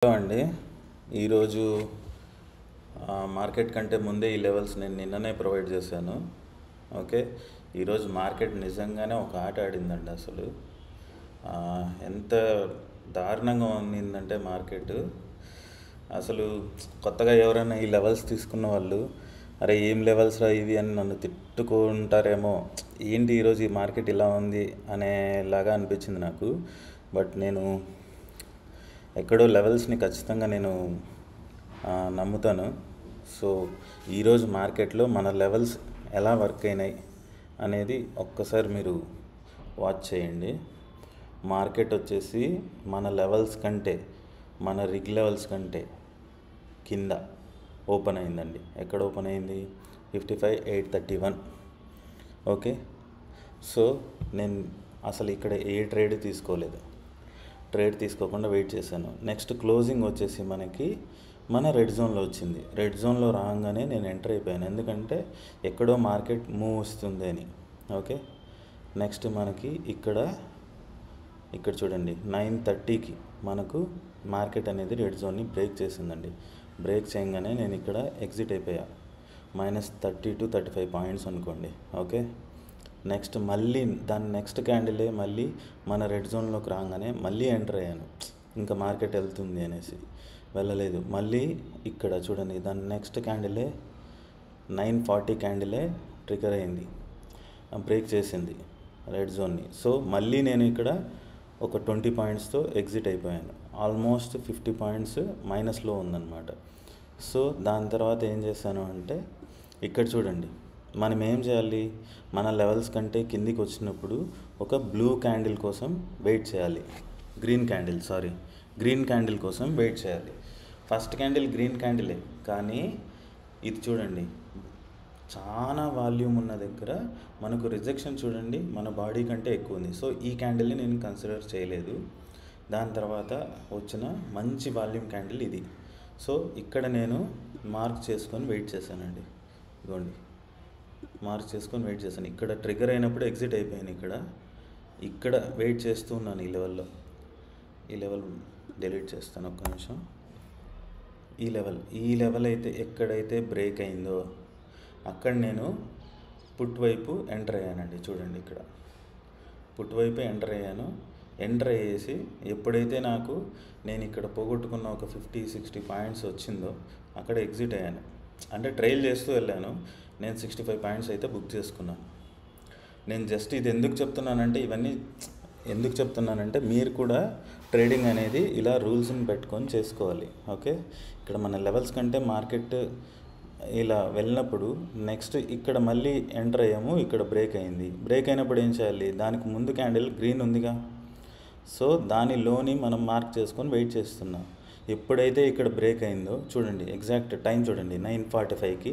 Hello అండి. ఈరోజు market కంటే ముందే ఈ లెవెల్స్ నేను నిన్ననే ప్రొవైడ్ చేశాను. ఓకే, ఈరోజు మార్కెట్ నిజంగానే ఒక ఆట ఆడిందండి. అసలు ఎంత దారుణంగా ఉండిందంటే మార్కెట్ అసలు కొత్తగా ఎవరైనా ఈ లెవెల్స్ తీసుకున్న వాళ్ళు అరే ఏం లెవెల్స్ రా ఇవి అని నన్ను తిట్టుకుంటారేమో, ఏంటి ఈరోజు ఈ మార్కెట్ ఇలా ఉంది అనేలాగా అనిపించింది నాకు. బట్ నేను ఎక్కడో లెవెల్స్ని ఖచ్చితంగా నేను నమ్ముతాను. సో ఈరోజు మార్కెట్లో మన లెవెల్స్ ఎలా వర్క్ అయినాయి అనేది ఒక్కసారి మీరు వాచ్ చేయండి. మార్కెట్ వచ్చేసి మన లెవెల్స్ కంటే, మన రిగ్ లెవెల్స్ కంటే కింద ఓపెన్ అయిందండి. ఎక్కడ ఓపెన్ అయింది? 55,831. ఓకే, సో నేను అసలు ఇక్కడ ఏ ట్రేడ్ తీసుకోకుండా వెయిట్ చేశాను. నెక్స్ట్ క్లోజింగ్ వచ్చేసి మనకి మన రెడ్ జోన్లో వచ్చింది. రెడ్ జోన్లో రాగానే నేను ఎంటర్ అయిపోయాను, ఎందుకంటే ఎక్కడో మార్కెట్ మూవ్ వస్తుంది అని. ఓకే, నెక్స్ట్ మనకి ఇక్కడ చూడండి 9:30కి మనకు మార్కెట్ అనేది రెడ్ జోన్ని బ్రేక్ చేసిందండి. బ్రేక్ చేయగానే నేను ఇక్కడ ఎగ్జిట్ అయిపోయా. -30 to 35 పాయింట్స్ అనుకోండి. ఓకే, నెక్స్ట్ మళ్ళీ దాని నెక్స్ట్ క్యాండిలే మళ్ళీ మన రెడ్ జోన్లోకి రాగానే మళ్ళీ ఎంటర్ అయ్యాను, ఇంకా మార్కెట్ వెళ్తుంది అనేసి. వెళ్ళలేదు. మళ్ళీ ఇక్కడ చూడండి దాని నెక్స్ట్ క్యాండిలే 9:40 క్యాండిలే ట్రిగర్ అయింది, బ్రేక్ చేసింది రెడ్ జోన్ని. సో మళ్ళీ నేను ఇక్కడ ఒక 20 పాయింట్స్తో ఎగ్జిట్ అయిపోయాను. ఆల్మోస్ట్ 50 పాయింట్స్ మైనస్లో ఉందన్నమాట. సో దాని తర్వాత ఏం చేశాను అంటే ఇక్కడ చూడండి, మనం ఏం చేయాలి? మన లెవెల్స్ కంటే కిందికి వచ్చినప్పుడు ఒక బ్లూ క్యాండిల్ కోసం వెయిట్ చేయాలి. గ్రీన్ క్యాండిల్ కోసం వెయిట్ చేయాలి. ఫస్ట్ క్యాండిల్ గ్రీన్ క్యాండిలే, కానీ ఇది చూడండి చాలా వాల్యూమ్ ఉన్న దగ్గర మనకు రిజెక్షన్ చూడండి మన బాడీ కంటే ఎక్కువ ఉంది. సో ఈ క్యాండిల్ని నేను కన్సిడర్ చేయలేదు. దాని తర్వాత వచ్చిన మంచి వాల్యూమ్ క్యాండిల్ ఇది. సో ఇక్కడ నేను మార్క్ చేసుకొని వెయిట్ చేశానండి. ఇదిగోండి, మార్క్ చేసుకొని వెయిట్ చేశాను. ఇక్కడ ట్రిగర్ అయినప్పుడు ఎగ్జిట్ అయిపోయాను. ఇక్కడ వెయిట్ చేస్తూ ఉన్నాను. ఈ లెవెల్ డిలీట్ చేస్తాను, ఒక్క నిమిషం. ఈ లెవెల్ అయితే ఎక్కడైతే బ్రేక్ అయిందో అక్కడ నేను పుట్ వైపు ఎంటర్ అయ్యానండి. చూడండి, ఇక్కడ పుట్ వైపు ఎంటర్ అయ్యాను. ఎంటర్ అయ్యేసి ఎప్పుడైతే నేను ఇక్కడ పోగొట్టుకున్న ఒక 50-60 పాయింట్స్ వచ్చిందో అక్కడ ఎగ్జిట్ అయ్యాను. అంటే ట్రైల్ చేస్తూ వెళ్ళాను. నేను 65 పాయింట్స్ అయితే బుక్ చేసుకున్నాను. నేను జస్ట్ ఇది ఇవన్నీ ఎందుకు చెప్తున్నానంటే మీరు కూడా ట్రేడింగ్ అనేది ఇలా రూల్స్ని పెట్టుకొని చేసుకోవాలి. ఓకే, ఇక్కడ మన లెవెల్స్ కంటే మార్కెట్ ఇలా వెళ్ళినప్పుడు నెక్స్ట్ ఇక్కడ మళ్ళీ ఎంటర్ అయ్యాము. ఇక్కడ బ్రేక్ అయింది. బ్రేక్ అయినప్పుడు ఏం చేయాలి? దానికి ముందు క్యాండిల్ గ్రీన్ ఉందిగా, సో దానిలోని మనం మార్క్ చేసుకొని వెయిట్ చేస్తున్నాం. ఎప్పుడైతే ఇక్కడ బ్రేక్ అయిందో చూడండి, ఎగ్జాక్ట్ టైం చూడండి, 9:45కి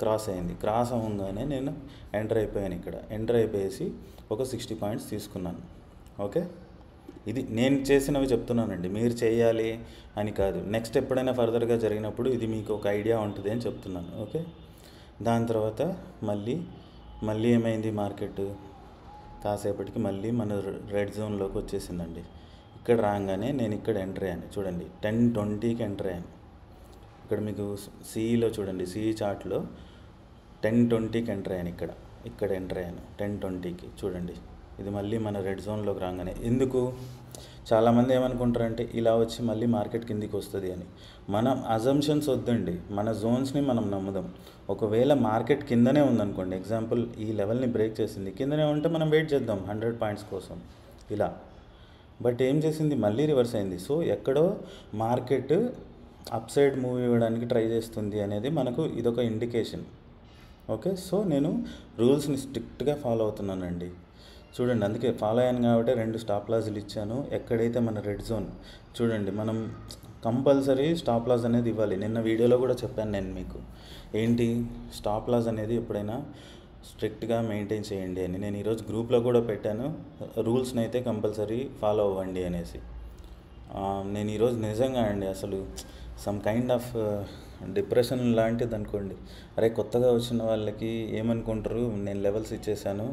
క్రాస్ అయింది. క్రాస్ అవ్వగానే నేను ఎంటర్ అయిపోయాను. ఇక్కడ ఎంటర్ అయిపోయేసి ఒక 60 పాయింట్స్ తీసుకున్నాను. ఓకే, ఇది నేను చేసినవి చెప్తున్నానండి, మీరు చేయాలి అని కాదు. నెక్స్ట్ ఎప్పుడైనా ఫర్దర్గా జరిగినప్పుడు ఇది మీకు ఒక ఐడియా ఉంటుంది అని చెప్తున్నాను. ఓకే, దాని తర్వాత మళ్ళీ ఏమైంది? మార్కెట్ కాసేపటికి మళ్ళీ మన రెడ్ జోన్లోకి వచ్చేసిందండి. ఇక్కడ రాగానే నేను ఇక్కడ ఎంటర్ అయ్యాను. చూడండి 10:20కి ఎంటర్ అయ్యాను. ఇక్కడ మీకు సిఈలో చూడండి, సిఈ చార్ట్లో 10:20కి ఎంటర్ అయ్యాను. ఇక్కడ ఎంటర్ అయ్యాను 10:20కి. చూడండి, ఇది మళ్ళీ మన రెడ్ జోన్లోకి రాగానే. ఎందుకు? చాలామంది ఏమనుకుంటారంటే ఇలా వచ్చి మళ్ళీ మార్కెట్ కిందికి వస్తుంది అని. మనం అజంప్షన్స్ వద్దండి, మన జోన్స్ని మనం నమ్ముదాం. ఒకవేళ మార్కెట్ కిందనే ఉందనుకోండి, ఎగ్జాంపుల్ ఈ లెవెల్ని బ్రేక్ చేసింది, కిందనే ఉంటే మనం వెయిట్ చేద్దాం 100 పాయింట్స్ కోసం ఇలా. బట్ ఏం చేసింది? మళ్ళీ రివర్స్ అయింది. సో ఎక్కడో మార్కెట్ అప్ సైడ్ మూవ్ ఇవ్వడానికి ట్రై చేస్తుంది అనేది మనకు ఇదొక ఇండికేషన్. ఓకే, సో నేను రూల్స్ని స్ట్రిక్ట్గా ఫాలో అవుతున్నానండి. చూడండి, అందుకే ఫాలో అయ్యాను కాబట్టి 2 స్టాప్ లాస్లు ఇచ్చాను. ఎక్కడైతే మన రెడ్ జోన్ చూడండి, మనం కంపల్సరీ స్టాప్ లాస్ అనేది ఇవ్వాలి. నిన్న వీడియోలో కూడా చెప్పాను నేను మీకు, ఏంటి స్టాప్ లాస్ అనేది ఎప్పుడైనా స్ట్రిక్ట్గా మెయింటైన్ చేయండి అని. నేను ఈరోజు గ్రూప్లో కూడా పెట్టాను, రూల్స్ని అయితే కంపల్సరీ ఫాలో అవ్వండి అనేసి. నేను ఈరోజు నిజంగా అండి అసలు సమ్ కైండ్ ఆఫ్ డిప్రెషన్ లాంటిది అనుకోండి. అరే కొత్తగా వచ్చిన వాళ్ళకి ఏమనుకుంటారు, నేను లెవెల్స్ ఇచ్చేసాను,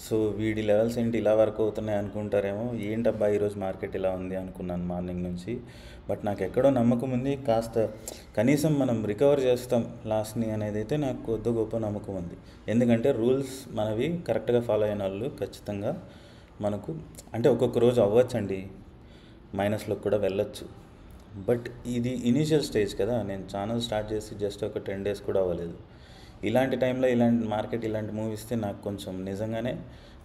సో వీడి లెవెల్స్ ఏంటి ఇలా వర్క్ అవుతున్నాయి అనుకుంటారేమో, ఏంటబ్బా ఈరోజు మార్కెట్ ఇలా ఉంది అనుకున్నాను మార్నింగ్ నుంచి. బట్ నాకు ఎక్కడో నమ్మకం ఉంది, కాస్త కనీసం మనం రికవర్ చేస్తాం లాస్ట్ని అనేది అయితే నాకు కొద్ది గొప్ప నమ్మకం ఉంది. ఎందుకంటే రూల్స్ మనవి కరెక్ట్గా ఫాలో అయిన వాళ్ళు ఖచ్చితంగా మనకు అంటే ఒక్కొక్క రోజు అవ్వచ్చండి, మైనస్లోకి కూడా వెళ్ళొచ్చు. బట్ ఇది ఇనీషియల్ స్టేజ్ కదా, నేను ఛానల్ స్టార్ట్ చేసి జస్ట్ ఒక 10 days కూడా అవ్వలేదు. ఇలాంటి టైంలో ఇలాంటి మార్కెట్ ఇలాంటి మూవ్ ఇస్తే నాకు కొంచెం నిజంగానే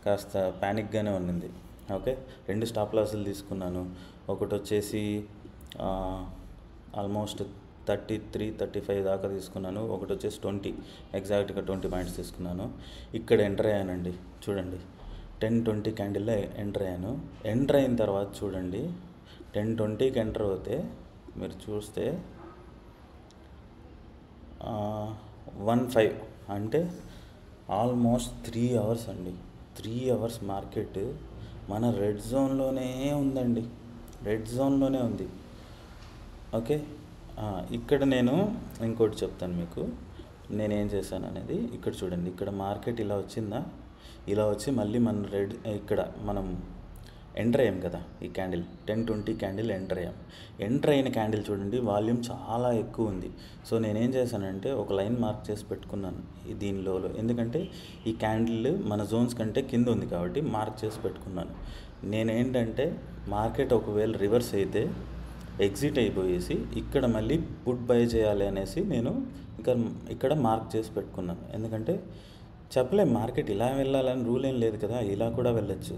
కాస్త ప్యానిక్గానే ఉండింది. ఓకే, 2 స్టాప్ లాసులు తీసుకున్నాను. ఒకటి వచ్చేసి ఆల్మోస్ట్ 33-35 దాకా తీసుకున్నాను. ఒకటి వచ్చేసి 20, ఎగ్జాక్ట్గా 20 పాయింట్స్ తీసుకున్నాను. ఇక్కడ ఎంటర్ అయ్యానండి, చూడండి 10-20 క్యాండిల్లో ఎంటర్ అయ్యాను. ఎంటర్ అయిన తర్వాత చూడండి 10-20కి ఎంటర్ అవుతే మీరు చూస్తే 1-5 అంటే ఆల్మోస్ట్ 3 hours అండి. 3 hours మార్కెట్ మన రెడ్ జోన్లోనే ఉందండి, రెడ్ జోన్లోనే ఉంది. ఓకే, ఇక్కడ నేను ఇంకోటి చెప్తాను మీకు నేనేం చేశాను అనేది. ఇక్కడ చూడండి, ఇక్కడ మార్కెట్ ఇలా వచ్చిందా, ఇలా వచ్చి మళ్ళీ మన రెడ్ ఇక్కడ మనం ఎంటర్ అయ్యాం కదా, ఈ క్యాండిల్ 10-20 క్యాండిల్ ఎంటర్ అయ్యాం. ఎంటర్ అయిన క్యాండిల్ చూడండి వాల్యూమ్ చాలా ఎక్కువ ఉంది. సో నేనేం చేశానంటే ఒక లైన్ మార్క్ చేసి పెట్టుకున్నాను దీనిలో, ఎందుకంటే ఈ క్యాండిల్ మన జోన్స్ కంటే కింద ఉంది కాబట్టి మార్క్ చేసి పెట్టుకున్నాను. నేనేంటంటే మార్కెట్ ఒకవేళ రివర్స్ అయితే ఎగ్జిట్ అయిపోయేసి ఇక్కడ మళ్ళీ పుట్ బై చేయాలి అనేసి నేను ఇక్కడ మార్క్ చేసి పెట్టుకున్నాను. ఎందుకంటే చెప్పలేం మార్కెట్ ఇలా వెళ్ళాలని రూల్ ఏం లేదు కదా, ఇలా కూడా వెళ్ళొచ్చు.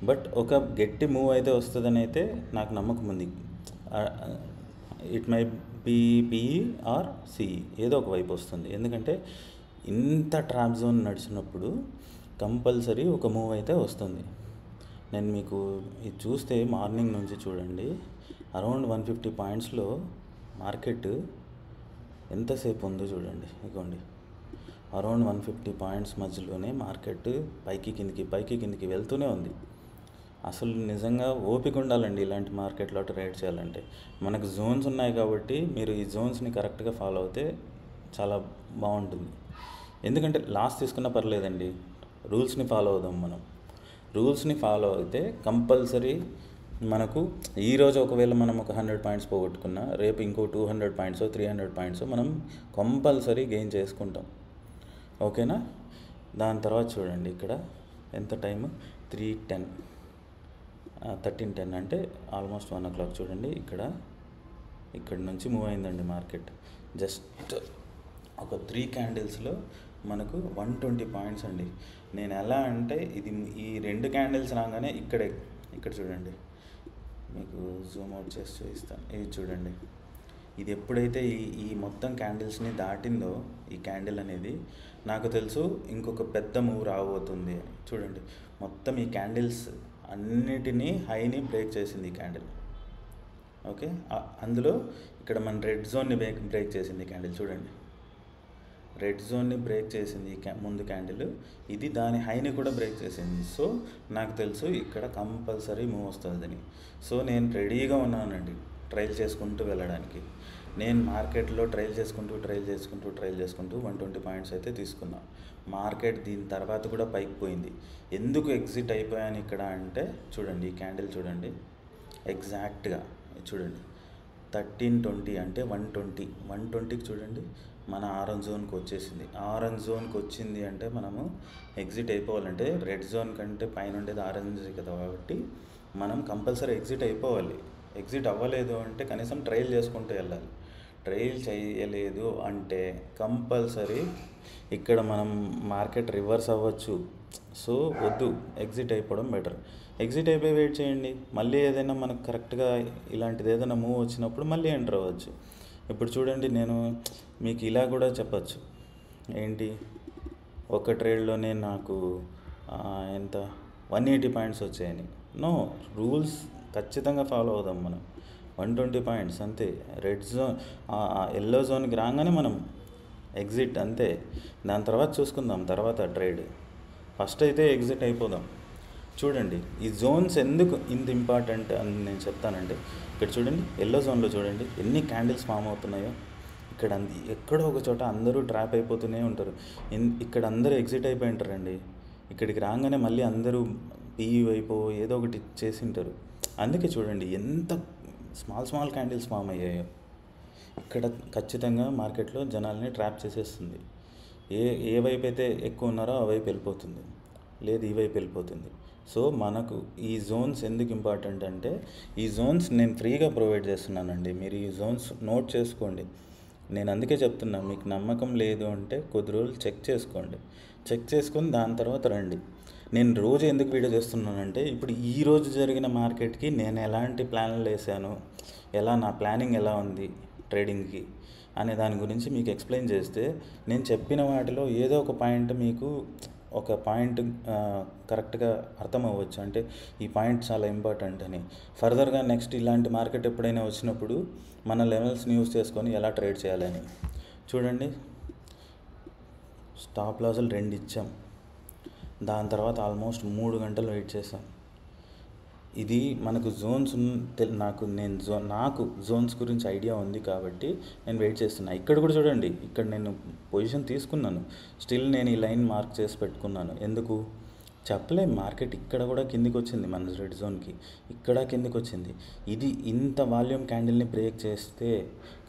బట్ ఒక గట్టి మూవ్ అయితే వస్తుందని అయితే నాకు నమ్మకం ఉంది. It may be PE or CE, ఏదో ఒక వైపు వస్తుంది. ఎందుకంటే ఇంత ట్రాప్ జోన్ నడిచినప్పుడు కంపల్సరీ ఒక మూవ్ అయితే వస్తుంది. నేను మీకు ఇది చూస్తే మార్నింగ్ నుంచి చూడండి అరౌండ్ 150 పాయింట్స్లో మార్కెట్ ఎంతసేపు ఉందో చూడండి. ఇదిగోండి అరౌండ్ 150 పాయింట్స్ మధ్యలోనే మార్కెట్ పైకి కిందికి వెళ్తూనే ఉంది. అసలు నిజంగా ఓపిక ఉండాలండి ఇలాంటి మార్కెట్లో ట్రేడ్ చేయాలంటే. మనకు జోన్స్ ఉన్నాయి కాబట్టి మీరు ఈ జోన్స్ని కరెక్ట్గా ఫాలో అవుతే చాలా బాగుంటుంది. ఎందుకంటే లాస్ తీసుకున్నా పర్లేదండి, రూల్స్ని ఫాలో అవుదాం. మనం రూల్స్ని ఫాలో అయితే కంపల్సరీ మనకు ఈరోజు ఒకవేళ మనం ఒక 100 పాయింట్స్ పోగొట్టుకున్నా రేపు ఇంకో 200 పాయింట్స్ 300 పాయింట్స్ మనం కంపల్సరీ గెయిన్ చేసుకుంటాం. ఓకేనా. దాని తర్వాత చూడండి ఇక్కడ ఎంత టైము 13:10 అంటే ఆల్మోస్ట్ 1 o'clock. చూడండి ఇక్కడ నుంచి మూవ్ అయిందండి మార్కెట్. జస్ట్ ఒక 3 క్యాండిల్స్లో మనకు 120 పాయింట్స్ అండి. నేను ఎలా అంటే ఈ 2 క్యాండిల్స్ రాగానే ఇక్కడ చూడండి, మీకు జూమ్ అవుట్ చేసి చూపిస్తాను. ఇది చూడండి, ఇది ఎప్పుడైతే ఈ మొత్తం క్యాండిల్స్ని దాటిందో ఈ క్యాండిల్ అనేది నాకు తెలుసు ఇంకొక పెద్ద మూవ్ రాబోతుంది. చూడండి మొత్తం ఈ క్యాండిల్స్ అన్నిటినీ హైని బ్రేక్ చేసింది ఈ క్యాండిల్. ఓకే, అందులో ఇక్కడ మన రెడ్ జోన్ని బ్రేక్ చేసింది క్యాండిల్. చూడండి రెడ్ జోన్ని బ్రేక్ చేసింది ముందు క్యాండిల్, ఇది దాని హైని కూడా బ్రేక్ చేసింది. సో నాకు తెలుసు ఇక్కడ కంపల్సరీ మూవ్ వస్తుందని. సో నేను రెడీగా ఉన్నానండి ట్రైల్ చేసుకుంటూ వెళ్ళడానికి. నేను మార్కెట్లో ట్రైల్ చేసుకుంటూ 120 పాయింట్స్ అయితే తీసుకున్నా. మార్కెట్ దీని తర్వాత కూడా పైకి పోయింది. ఎందుకు ఎగ్జిట్ అయిపోయాను ఇక్కడ అంటే చూడండి ఈ క్యాండిల్ చూడండి, ఎగ్జాక్ట్గా చూడండి 13:20 అంటే 120కి చూడండి మన ఆరెంజ్ జోన్కి వచ్చేసింది. ఆరెంజ్ జోన్కి వచ్చింది అంటే మనము ఎగ్జిట్ అయిపోవాలంటే రెడ్ జోన్ కంటే పైన ఉండేది ఆరెంజ్ కదా, కాబట్టి మనం కంపల్సరీ ఎగ్జిట్ అయిపోవాలి. ఎగ్జిట్ అవ్వలేదు అంటే కనీసం ట్రైల్ చేసుకుంటూ వెళ్ళాలి. ట్రైల్ చేయలేదు అంటే కంపల్సరీ ఇక్కడ మనం మార్కెట్ రివర్స్ అవ్వచ్చు. సో వద్దు, ఎగ్జిట్ అయిపోవడం బెటర్. ఎగ్జిట్ అయిపోయి వెయిట్ చేయండి, మళ్ళీ ఏదైనా మనకు కరెక్ట్గా ఇలాంటిది ఏదైనా మూవ్ వచ్చినప్పుడు మళ్ళీ ఎంటర్ అవ్వచ్చు. ఇప్పుడు చూడండి నేను మీకు ఇలా కూడా చెప్పచ్చు, ఏంటి ఒక ట్రేడ్లోనే నాకు ఎంత 180 పాయింట్స్ వచ్చాయని. నో, రూల్స్ ఖచ్చితంగా ఫాలో అవుదాం మనం. 120 పాయింట్స్ అంతే. రెడ్ జోన్ ఎల్లో జోన్కి రాగానే మనం ఎగ్జిట్ అంతే. దాని తర్వాత చూసుకుందాం తర్వాత ట్రేడ్. ఫస్ట్ అయితే ఎగ్జిట్ అయిపోదాం. చూడండి ఈ జోన్స్ ఎందుకు ఇంత ఇంపార్టెంట్ అని నేను చెప్తానంటే ఇక్కడ చూడండి ఎల్లో జోన్లో చూడండి ఎన్ని క్యాండిల్స్ ఫామ్ అవుతున్నాయో. ఇక్కడ ఎక్కడో ఒక చోట అందరూ ట్రాప్ అయిపోతూనే ఉంటారు. ఇక్కడ అందరూ ఎగ్జిట్ అయిపోయి ఉంటారండి. ఇక్కడికి రాగానే మళ్ళీ అందరూ పిఈ వైపు ఏదో ఒకటి చేసింటారు. అందుకే చూడండి ఎంత స్మాల్ క్యాండిల్స్ ఫామ్ అయ్యాయో. ఇక్కడ ఖచ్చితంగా మార్కెట్లో జనాల్ని ట్రాప్ చేసేస్తుంది. ఏ వైపు అయితే ఎక్కువ ఉన్నారో ఆ వైపు వెళ్ళిపోతుంది, లేదు ఈ వైపు వెళ్ళిపోతుంది. సో మనకు ఈ జోన్స్ ఎందుకు ఇంపార్టెంట్ అంటే, ఈ జోన్స్ నేను ఫ్రీగా ప్రొవైడ్ చేస్తున్నానండి. మీరు ఈ జోన్స్ నోట్ చేసుకోండి. నేను అందుకే చెప్తున్నా, మీకు నమ్మకం లేదు అంటే కొద్ది రోజులు చెక్ చేసుకోండి. చెక్ చేసుకొని దాని తర్వాత రండి. నేను రోజు ఎందుకు వీడియో చేస్తున్నానంటే, ఇప్పుడు ఈ రోజు జరిగిన మార్కెట్కి నేను ఎలాంటి ప్లాన్లు వేసాను, నా ప్లానింగ్ ఎలా ఉంది ట్రేడింగ్కి అనే దాని గురించి మీకు ఎక్స్ప్లెయిన్ చేస్తే, నేను చెప్పిన వాటిలో ఏదో ఒక పాయింట్ మీకు ఒక పాయింట్ కరెక్ట్గా అర్థం అవ్వచ్చు. అంటే ఈ పాయింట్ చాలా ఇంపార్టెంట్ అని. ఫర్దర్గా నెక్స్ట్ ఇలాంటి మార్కెట్ ఎప్పుడైనా వచ్చినప్పుడు మన లెవెల్స్ని యూస్ చేసుకొని ఎలా ట్రేడ్ చేయాలని చూడండి. స్టాప్ లాసులు 2 ఇచ్చాం. దాని తర్వాత ఆల్మోస్ట్ 3 గంటలు వెయిట్ చేసాం. ఇది మనకు జోన్స్ నాకు జోన్స్ గురించి ఐడియా ఉంది కాబట్టి నేను వెయిట్ చేస్తున్నా. ఇక్కడ కూడా చూడండి, ఇక్కడ నేను పొజిషన్ తీసుకున్నాను, స్టిల్ నేను ఈ లైన్ మార్క్ చేసి పెట్టుకున్నాను. ఎందుకు చెప్పలేం, మార్కెట్ ఇక్కడ కూడా కిందికి వచ్చింది, మన రెడ్ జోన్కి ఇక్కడ కిందికి వచ్చింది. ఇది ఇంత వాల్యూమ్ క్యాండిల్ని బ్రేక్ చేస్తే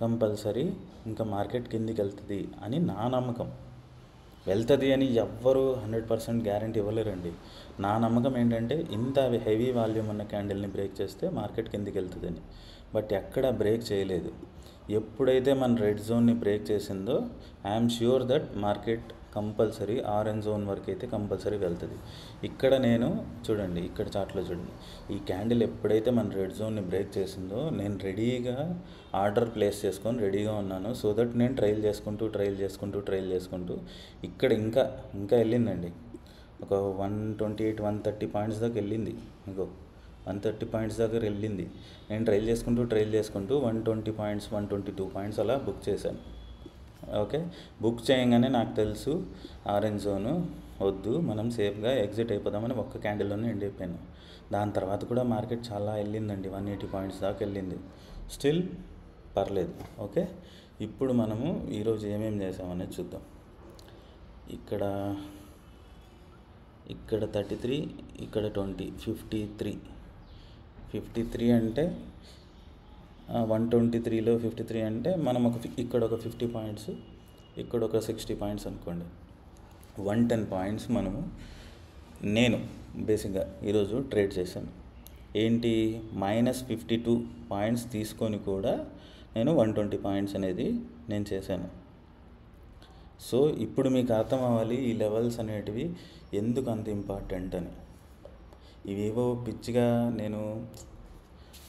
కంపల్సరీ ఇంకా మార్కెట్ కిందికి వెళ్తుంది అని నా నమ్మకం. వెళ్తుంది అని ఎవ్వరూ 100% గ్యారంటీ ఇవ్వలేరండి. నా నమ్మకం ఏంటంటే, ఇంత హెవీ వాల్యూమ్ ఉన్న క్యాండిల్ని బ్రేక్ చేస్తే మార్కెట్ కిందికి వెళ్తుందని. బట్ ఎక్కడ బ్రేక్ చేయలేదు. ఎప్పుడైతే మన రెడ్ జోన్ని బ్రేక్ చేసిందో I'm sure that market compulsory orange zone వరకు అయితే కంపల్సరీ వెళ్తుంది. ఇక్కడ నేను చూడండి, ఇక్కడ చార్ట్లో చూడండి, ఈ క్యాండిల్ ఎప్పుడైతే మన రెడ్ జోన్ని బ్రేక్ చేసిందో నేను రెడీగా ఆర్డర్ ప్లేస్ చేసుకొని రెడీగా ఉన్నాను. సో దట్ నేను ట్రైల్ చేసుకుంటూ ఇక్కడ ఇంకా వెళ్ళిందండి. ఒక 128, 130 పాయింట్స్ దాకా వెళ్ళింది. ఇంకో 130 పాయింట్స్ దగ్గర వెళ్ళింది. నేను ట్రైల్ చేసుకుంటూ 120 పాయింట్స్, 122 పాయింట్స్ అలా బుక్ చేశాను. ఓకే, బుక్ చేయగానే నాకు తెలుసు ఆరెంజ్ జోను వద్దు, మనం సేఫ్గా ఎగ్జిట్ అయిపోదామని ఒక్క క్యాండిల్లోనే ఎండ్ అయిపోయాను. దాని తర్వాత కూడా మార్కెట్ చాలా వెళ్ళిందండి, 180 పాయింట్స్ దాకా వెళ్ళింది. స్టిల్ పర్లేదు. ఓకే, ఇప్పుడు మనము ఈరోజు ఏమేమి చేసామనేది చూద్దాం. ఇక్కడ 33, ఇక్కడ 20, 53 అంటే 123లో 53 అంటే మనం ఇక్కడ ఒక 50 పాయింట్స్, ఇక్కడ ఒక 60 పాయింట్స్ అనుకోండి. 110 పాయింట్స్ నేను బేసిక్గా ఈరోజు ట్రేడ్ చేశాను. ఏంటి, -52 పాయింట్స్ తీసుకొని కూడా నేను 120 పాయింట్స్ అనేది నేను చేశాను. సో ఇప్పుడు మీకు అర్థం అవ్వాలి ఈ లెవెల్స్ అనేటివి ఎందుకు అంత ఇంపార్టెంట్ అని. ఇవేవో పిచ్చిగా నేను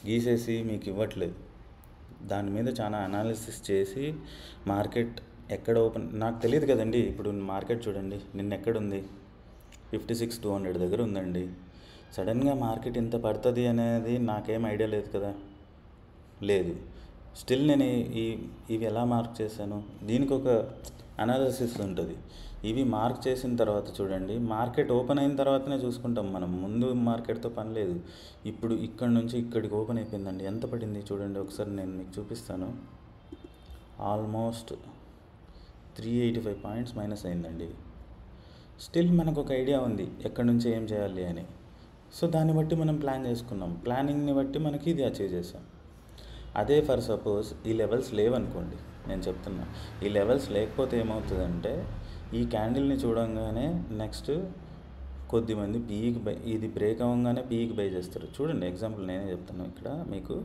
గీసేసి మీకు ఇవ్వట్లేదు. దాని మీద చాలా అనాలిసిస్ చేసి మార్కెట్ ఎక్కడ ఓపెన్ నాకు తెలియదు కదండి. ఇప్పుడు మార్కెట్ చూడండి, నిన్న ఎక్కడుంది, 56,200 దగ్గర ఉందండి. సడన్గా మార్కెట్ ఇంత పడుతుంది అనేది నాకేం ఐడియా లేదు కదా, లేదు. స్టిల్ నేను ఇవి ఎలా మార్క్ చేశాను, దీనికి ఒక అనాలిసిస్ ఉంటుంది. ఇవి మార్క్ చేసిన తర్వాత చూడండి, మార్కెట్ ఓపెన్ అయిన తర్వాతనే చూసుకుంటాం మనం, ముందు మార్కెట్తో పని లేదు. ఇప్పుడు ఇక్కడ నుంచి ఇక్కడికి ఓపెన్ అయిపోయిందండి. ఎంత పడింది చూడండి, ఒకసారి నేను మీకు చూపిస్తాను. ఆల్మోస్ట్ 385 పాయింట్స్ మైనస్ అయిందండి. స్టిల్ మనకు ఒక ఐడియా ఉంది ఎక్కడి నుంచి ఏం చేయాలి అని. సో దాన్ని బట్టి మనం ప్లాన్ చేసుకున్నాం. ప్లానింగ్ని బట్టి మనకి ఇది అచీవ్ చేసాం. అదే ఫర్ సపోజ్ ఈ లెవెల్స్ లేవనుకోండి, నేను చెప్తున్నా, ఈ లెవెల్స్ లేకపోతే ఏమవుతుందంటే, ఈ క్యాండిల్ని చూడంగానే నెక్స్ట్ కొద్దిమంది ఇది బ్రేక్ అవ్వగానే పీకి బై చేస్తారు. చూడండి, ఎగ్జాంపుల్ నేనే చెప్తాను. ఇక్కడ మీకు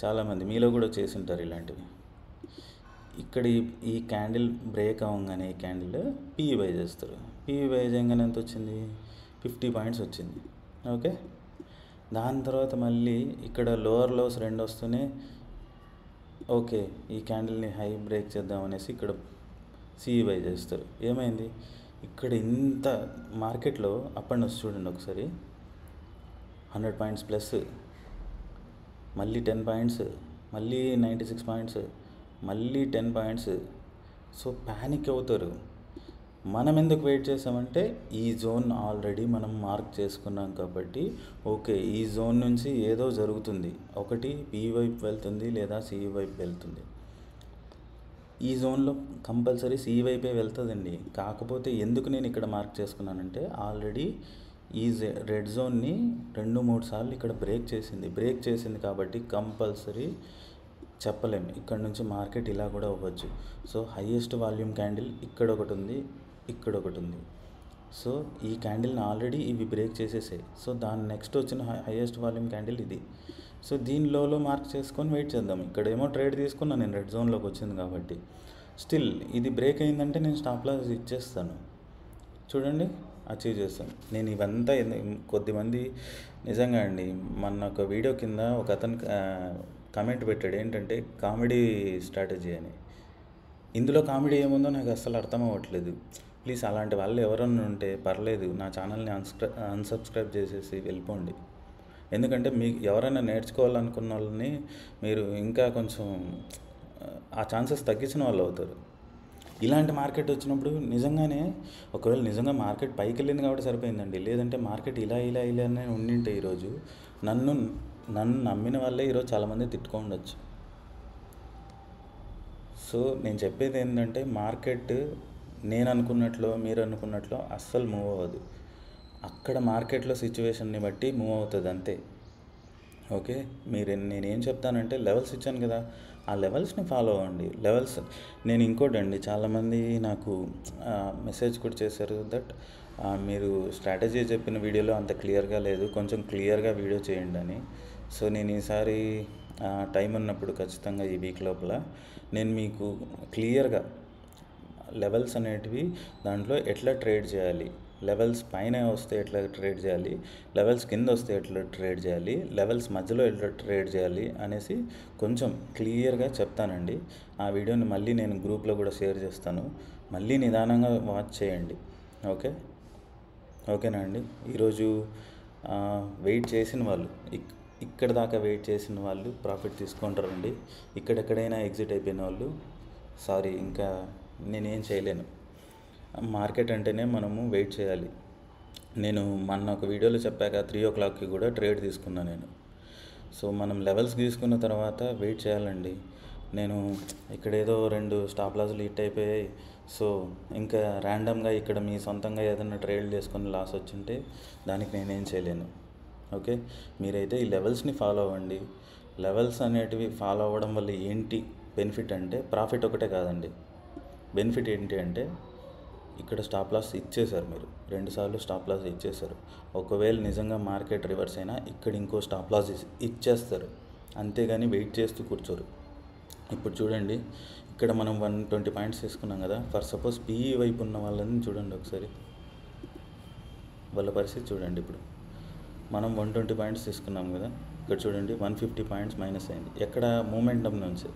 చాలామంది మీలో కూడా చేసింటారు ఇలాంటివి. ఇక్కడ ఈ క్యాండిల్ బ్రేక్ అవ్వగానే ఈ క్యాండిల్ పీఈ బై చేస్తారు. పీఈ బై చేయగానే ఎంత వచ్చింది, 50 పాయింట్స్ వచ్చింది. ఓకే, దాని తర్వాత మళ్ళీ ఇక్కడ లోవర్ లోస్ 2 వస్తూనే ఓకే ఈ క్యాండిల్ని హై బ్రేక్ చేద్దాం అనేసి ఇక్కడ సిఈ బై చేస్తారు. ఏమైంది, ఇక్కడ ఇంత మార్కెట్లో అప్ అండ్ డౌన్స్ చూడండి ఒకసారి. 100 పాయింట్స్ ప్లస్, మళ్ళీ 10 పాయింట్స్, మళ్ళీ 96 పాయింట్స్, మళ్ళీ 10 పాయింట్స్. సో ప్యానిక్ అవుతారు. మనం ఎందుకు వెయిట్ చేసామంటే, ఈ జోన్ ఆల్రెడీ మనం మార్క్ చేసుకున్నాం కాబట్టి ఓకే ఈ జోన్ నుంచి ఏదో జరుగుతుంది, ఒకటి పి వైపు వెళ్తుంది లేదా సిఈ వైపు వెళ్తుంది. ఈ జోన్లో కంపల్సరీ సి వైపే వెళ్తుందండి. కాకపోతే ఎందుకు నేను ఇక్కడ మార్క్ చేసుకున్నానంటే ఆల్రెడీ ఈ రెడ్ జోన్ని 2-3 సార్లు ఇక్కడ బ్రేక్ చేసింది కాబట్టి కంపల్సరీ చెప్పలేము, ఇక్కడ నుంచి మార్కెట్ ఇలా కూడా అవ్వచ్చు. సో హైయెస్ట్ వాల్యూమ్ క్యాండిల్ ఇక్కడ ఒకటి ఉంది, ఇక్కడ ఒకటి ఉంది. సో ఈ క్యాండిల్ని ఆల్రెడీ ఇవి బ్రేక్ చేసేసాయి. సో దాని నెక్స్ట్ వచ్చిన హైయెస్ట్ వాల్యూమ్ క్యాండిల్ ఇది. సో దీని లోలో మార్క్ చేసుకొని వెయిట్ చేద్దాం. ఇక్కడేమో ట్రేడ్ తీసుకున్నాను నేను, రెడ్ జోన్లోకి వచ్చింది కాబట్టి. స్టిల్ ఇది బ్రేక్ అయిందంటే నేను స్టాప్ లాస్ ఇచ్చేస్తాను. చూడండి, అచీవ్ చేస్తాను నేను ఇవంతా. కొద్దిమంది నిజంగా అండి, మొన్న ఒక వీడియో కింద ఒక అతను కామెంట్ పెట్టాడు ఏంటంటే కామెడీ స్ట్రాటజీ అని. ఇందులో కామెడీ ఏముందో నాకు అస్సలు అర్థం అవ్వట్లేదు. ప్లీజ్ అలాంటి వాళ్ళు ఎవరన్నా ఉంటే పర్లేదు, నా ఛానల్ని అన్సబ్స్క్రైబ్ చేసేసి వెళ్ళిపోండి. ఎందుకంటే మీకు ఎవరైనా నేర్చుకోవాలనుకున్న వాళ్ళని మీరు ఇంకా కొంచెం ఆ ఛాన్సెస్ తగ్గించిన వాళ్ళు అవుతారు. ఇలాంటి మార్కెట్ వచ్చినప్పుడు నిజంగానే ఒకవేళ నిజంగా మార్కెట్ పైకి వెళ్ళింది కాబట్టి సరిపోయిందండి. లేదంటే మార్కెట్ ఇలానే ఉండింటే ఈరోజు నన్ను నమ్మిన వాళ్ళే ఈరోజు చాలామంది తిట్టుకోండొచ్చు. సో నేను చెప్పేది ఏంటంటే మార్కెట్ నేను అనుకున్నట్లు మీరు అనుకున్నట్లు అస్సలు మూవ్ అవ్వదు. అక్కడ మార్కెట్లో సిచ్యువేషన్ని బట్టి మూవ్ అవుతుంది అంతే. ఓకే, నేనేం చెప్తానంటే లెవెల్స్ ఇచ్చాను కదా, ఆ లెవెల్స్ని ఫాలో అవ్వండి. లెవెల్స్ నేను ఇంకోటి అండి, చాలామంది నాకు మెసేజ్ కూడా చేశారు దట్ మీరు స్ట్రాటజీ చెప్పిన వీడియోలో అంత క్లియర్గా లేదు, కొంచెం క్లియర్గా వీడియో చేయండి అని. సో నేను ఈసారి టైం ఉన్నప్పుడు ఖచ్చితంగా ఈ వీక్ లోపల నేను మీకు క్లియర్గా లెవెల్స్ అనేటివి దాంట్లో ఎట్లా ట్రేడ్ చేయాలి, లెవెల్స్ పైన వస్తే ఎట్లా ట్రేడ్ చేయాలి, లెవెల్స్ కింద వస్తే ఎట్లా ట్రేడ్ చేయాలి, లెవెల్స్ మధ్యలో ఎట్లా ట్రేడ్ చేయాలి అనేసి కొంచెం క్లియర్గా చెప్తానండి. ఆ వీడియోని మళ్ళీ నేను గ్రూప్లో కూడా షేర్ చేస్తాను, మళ్ళీ నిదానంగా వాచ్ చేయండి. ఓకేనా అండి. ఈరోజు వెయిట్ చేసిన వాళ్ళు, ఇక్కడ దాకా వెయిట్ చేసిన వాళ్ళు ప్రాఫిట్ తీసుకుంటారండి. ఇక్కడెక్కడైనా ఎగ్జిట్ అయిపోయిన వాళ్ళు సారీ, ఇంకా నేనేం చేయలేను. మార్కెట్ అంటేనే మనము వెయిట్ చేయాలి. నేను మొన్న ఒక వీడియోలో చెప్పాక 3 o'clockకి కూడా ట్రేడ్ తీసుకున్నాను నేను. సో మనం లెవెల్స్ తీసుకున్న తర్వాత వెయిట్ చేయాలండి. నేను ఇక్కడ ఏదో 2 స్టాప్ లాస్లు హిట్ అయిపోయాయి, సో ఇంకా ర్యాండమ్గా ఇక్కడ మీ సొంతంగా ఏదైనా ట్రేడ్ చేసుకొని లాస్ వచ్చింటే దానికి నేనేం చేయలేను. ఓకే, మీరైతే ఈ లెవెల్స్ని ఫాలో అవ్వండి. లెవెల్స్ అనేటివి ఫాలో అవ్వడం వల్ల ఏంటి బెనిఫిట్ అంటే ప్రాఫిట్ ఒకటే కాదండి. బెనిఫిట్ ఏంటి అంటే ఇక్కడ స్టాప్ లాస్ ఇచ్చేశారు, మీరు 2 సార్లు స్టాప్ లాస్ ఇచ్చేశారు. ఒకవేళ నిజంగా మార్కెట్ రివర్స్ అయినా ఇక్కడ ఇంకో స్టాప్ లాస్ ఇచ్చేస్తారు, అంతేగాని వెయిట్ చేస్తూ కూర్చోరు. ఇప్పుడు చూడండి, ఇక్కడ మనం 120 పాయింట్స్ తీసుకున్నాం కదా. ఫర్ సపోజ్ పీఈ వైపు ఉన్న వాళ్ళని చూడండి ఒకసారి, వాళ్ళ పరిస్థితి చూడండి. ఇప్పుడు మనం 120 పాయింట్స్ తీసుకున్నాం కదా, ఇక్కడ చూడండి 150 పాయింట్స్ మైనస్ అయింది. ఎక్కడ మూమెంటం నుంచి.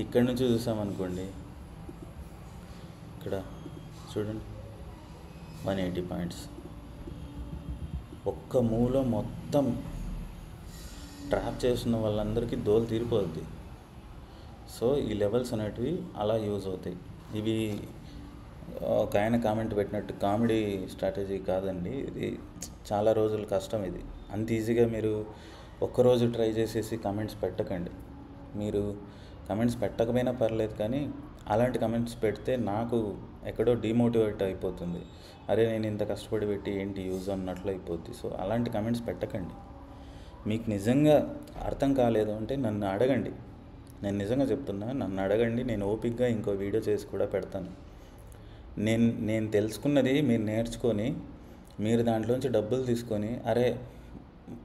ఇక్కడ నుంచి చూసామనుకోండి, ఇక్కడ చూడండి 180 పాయింట్స్. ఒక్క మూవ్లో మొత్తం ట్రాప్ చేసిన వాళ్ళందరికీ దోలు తీరిపోద్ది. సో ఈ లెవెల్స్ అనేటివి అలా యూజ్ అవుతాయి. ఇవి ఒక ఆయన కామెంట్ పెట్టినట్టు కామెడీ స్ట్రాటజీ కాదండి, ఇది చాలా రోజుల కష్టం. ఇది అంత ఈజీగా మీరు ఒక్కరోజు ట్రై చేసేసి కమెంట్స్ పెట్టకండి. మీరు కమెంట్స్ పెట్టకపోయినా పర్లేదు, కానీ అలాంటి కమెంట్స్ పెడితే నాకు ఎక్కడో డిమోటివేట్ అయిపోతుంది. అరే నేను ఇంత కష్టపడి పెట్టి ఏంటి యూజ్ అన్నట్లు అయిపోద్ది. సో అలాంటి కమెంట్స్ పెట్టకండి. మీకు నిజంగా అర్థం కాలేదు అంటే నన్ను అడగండి, నేను నిజంగా చెప్తున్నా, నన్ను అడగండి. నేను ఓపిక్గా ఇంకో వీడియో చేసి కూడా పెడతాను. నేను తెలుసుకున్నది మీరు నేర్చుకొని మీరు దాంట్లోంచి డబ్బులు తీసుకొని అరే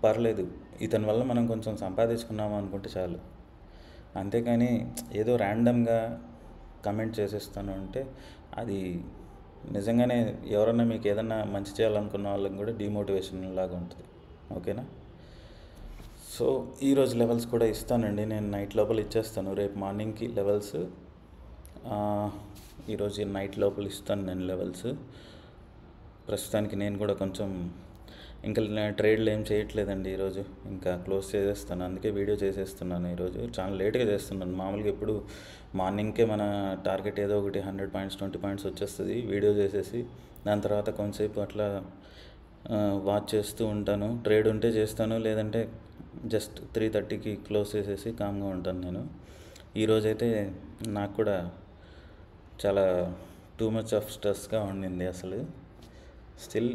పర్లేదు ఇతని వల్ల మనం కొంచెం సంపాదించుకున్నాము అనుకుంటే చాలు. అంతేకాని ఏదో ర్యాండమ్గా కమెంట్ చేసేస్తాను అంటే అది నిజంగానే ఎవరన్నా మీకు ఏదన్నా మంచి చేయాలనుకున్న వాళ్ళకి కూడా డిమోటివేషన్ లాగా ఉంటుంది. ఓకేనా. సో ఈరోజు లెవెల్స్ కూడా ఇస్తానండి, నేను నైట్ లోపల ఇచ్చేస్తాను. రేపు మార్నింగ్కి లెవెల్స్ ఈరోజు నైట్ లోపల ఇస్తాను నేను లెవెల్స్. ప్రస్తుతానికి నేను కూడా కొంచెం ఇంకా ట్రేడ్లు ఏం చేయట్లేదండి ఈరోజు, ఇంకా క్లోజ్ చేసేస్తాను. అందుకే వీడియో చేసేస్తున్నాను. ఈరోజు చాలా లేట్గా చేస్తున్నాను. మామూలుగా ఎప్పుడు మార్నింగ్కే మన టార్గెట్ ఏదో ఒకటి 100 పాయింట్స్ 20 పాయింట్స్ వచ్చేస్తుంది. వీడియో చేసేసి దాని తర్వాత కొంతసేపు అట్లా వాచ్ చేస్తూ ఉంటాను. ట్రేడ్ ఉంటే చేస్తాను, లేదంటే జస్ట్ 3:30కి క్లోజ్ చేసేసి కామ్గా ఉంటాను నేను. ఈరోజైతే నాకు కూడా చాలా టూ మచ్ ఆఫ్ స్ట్రెస్గా ఉండింది అసలు. స్టిల్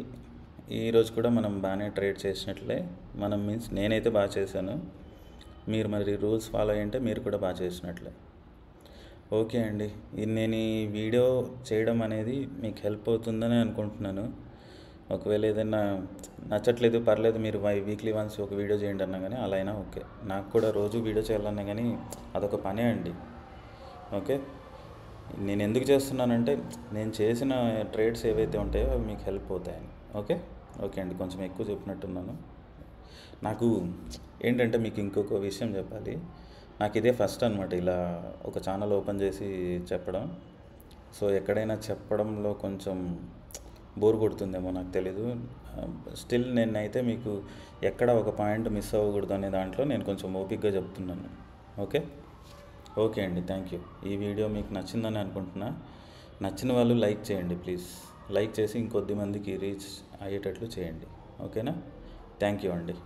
ఈరోజు కూడా మనం బాగానే ట్రేడ్ చేసినట్లే. మనం మీన్స్ నేనైతే బాగా చేశాను. మీరు మరి రూల్స్ ఫాలో అయ్యింటే మీరు కూడా బాగా చేసినట్లే. ఓకే అండి, నేను ఈ వీడియో చేయడం అనేది మీకు హెల్ప్ అవుతుందని అనుకుంటున్నాను. ఒకవేళ ఏదైనా నచ్చట్లేదు పర్లేదు, మీరు వీక్లీ వన్స్ ఒక వీడియో చేయండి అన్నా కానీ అలా అయినా ఓకే. నాకు కూడా రోజు వీడియో చేయాలన్నా కానీ అదొక పనే అండి. ఓకే, నేను ఎందుకు చేస్తున్నానంటే నేను చేసిన ట్రేడ్స్ ఏవైతే ఉంటాయో అవి మీకు హెల్ప్ అవుతాయని. ఓకే ఓకే అండి, కొంచెం ఎక్కువ చెప్పినట్టున్నాను. నాకు ఏంటంటే మీకు ఇంకొక విషయం చెప్పాలి. నాకు ఇదే ఫస్ట్ అనమాట ఇలా ఒక ఛానల్ ఓపెన్ చేసి చెప్పడం. సో ఎక్కడైనా చెప్పడంలో కొంచెం బోర్ కొడుతుందేమో నాకు తెలీదు. స్టిల్ నేనైతే మీకు ఎక్కడ ఒక పాయింట్ మిస్ అవ్వకూడదు అనే దాంట్లో నేను కొంచెం ఓపిక్గా చెప్తున్నాను. ఓకే ఓకే అండి, థ్యాంక్ యూ. ఈ వీడియో మీకు నచ్చిందని అనుకుంటున్నా. నచ్చిన వాళ్ళు లైక్ చేయండి ప్లీజ్. లైక్ చేసి ఇంకొద్ది మందికి రీచ్ అయ్యేటట్లు చేయండి. ఓకేనా? థ్యాంక్ యూ అండి.